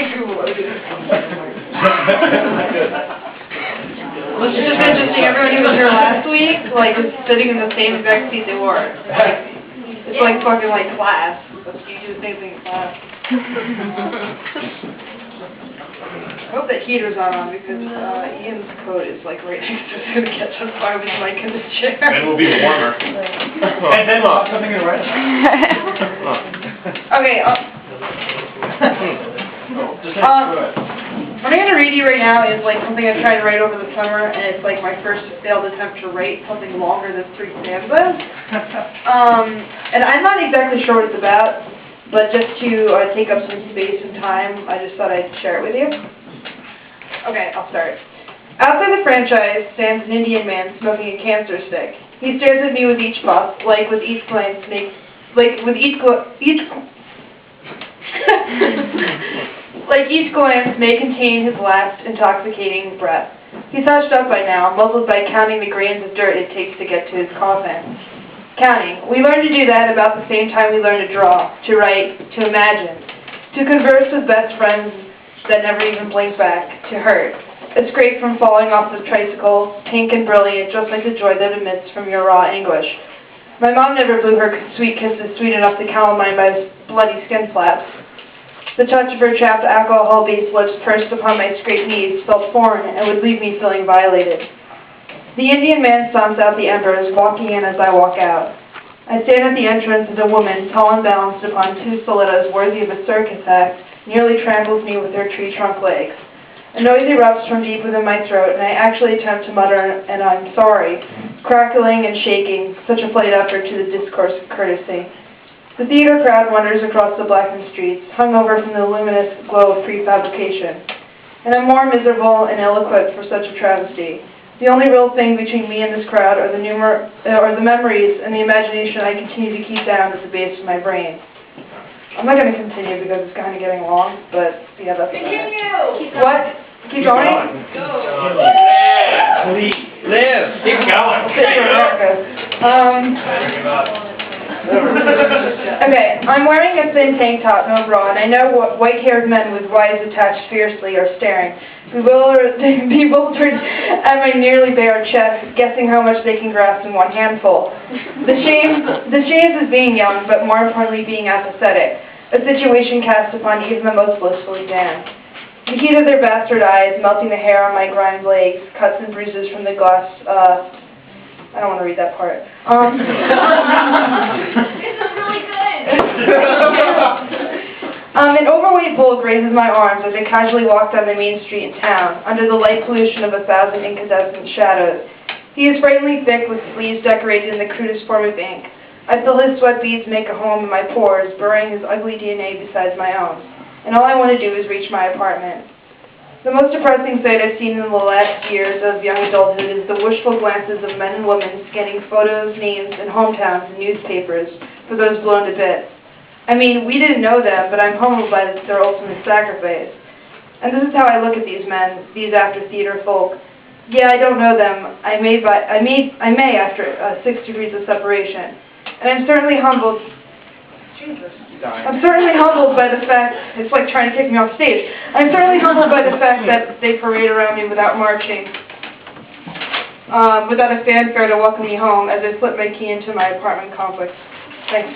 It's just interesting, everyone who was here last week, like, is sitting in the same exact seat they were. Like, it's like fucking, like, class. You do the same thing in class. I hope that heater's not on, because Ian's coat is, like, right next to it's going to catch on fire with Mike in this chair. And we'll be warmer. And then something in the right. Okay, what I'm going to read you right now is like something I tried to write over the summer, and it's like my first failed attempt to write something longer than 3 stanzas. And I'm not exactly sure what it's about, but just to take up some space and time, I just thought I'd share it with you. Okay, I'll start. Outside the franchise stands an Indian man smoking a cancer stick. He stares at me with each puff, like with each glance makes, like each glance may contain his last intoxicating breath. He's hushed up by now, muzzled by counting the grains of dirt it takes to get to his coffin. Counting. We learn to do that about the same time we learn to draw, to write, to imagine, to converse with best friends that never even blink back, to hurt. A scrape from falling off the tricycle, pink and brilliant, just like the joy that emits from your raw anguish. My mom never blew her sweet kisses sweet enough to calm my bloody skin flaps. The touch of her chapped alcohol-based lips pursed upon my scraped knees felt foreign and would leave me feeling violated. The Indian man stomps out the embers, walking in as I walk out. I stand at the entrance as a woman, tall and balanced upon 2 stilettos worthy of a circus act, nearly tramples me with her tree trunk legs. A noise erupts from deep within my throat, and I actually attempt to mutter an I'm sorry, crackling and shaking, such a flight effort to the discourse of courtesy. The theater crowd wanders across the blackened streets, hungover from the luminous glow of prefabrication. And I'm more miserable and ill-equipped for such a travesty. The only real thing between me and this crowd are the memories and the imagination I continue to keep down at the base of my brain. I'm not going to continue because it's kind of getting long, but yeah, that's Continue! What? Keep going? Go! Live! Keep going! Okay, I'm wearing a thin tank top, no bra, and I know what white-haired men with wives attached fiercely are staring, bewildered at my nearly bare chest, guessing how much they can grasp in one handful. The shame is being young, but more importantly being apathetic, a situation cast upon even the most blissfully damned. The heat of their bastard eyes, melting the hair on my grimed legs, cuts and bruises from the glass, I don't want to read that part. This is really good! An overweight bull grazes my arms as I casually walk down the main street in town, under the light pollution of 1,000 incandescent shadows. He is frighteningly thick with sleeves decorated in the crudest form of ink. I feel his sweat beads make a home in my pores, burying his ugly DNA beside my own. And all I want to do is reach my apartment. The most depressing sight I've seen in the last years of young adulthood is the wishful glances of men and women scanning photos, names, and hometowns in newspapers for those blown to bits. I mean, we didn't know them, but I'm humbled by their ultimate sacrifice. And this is how I look at these men, these after-theater folk. Yeah, I don't know them. I may after 6 degrees of separation. And I'm certainly humbled. Jesus. I'm certainly humbled by the fact, it's like trying to kick me off stage. I'm certainly humbled by the fact that they parade around me without marching, without a fanfare to welcome me home as I slip my key into my apartment complex. Thanks.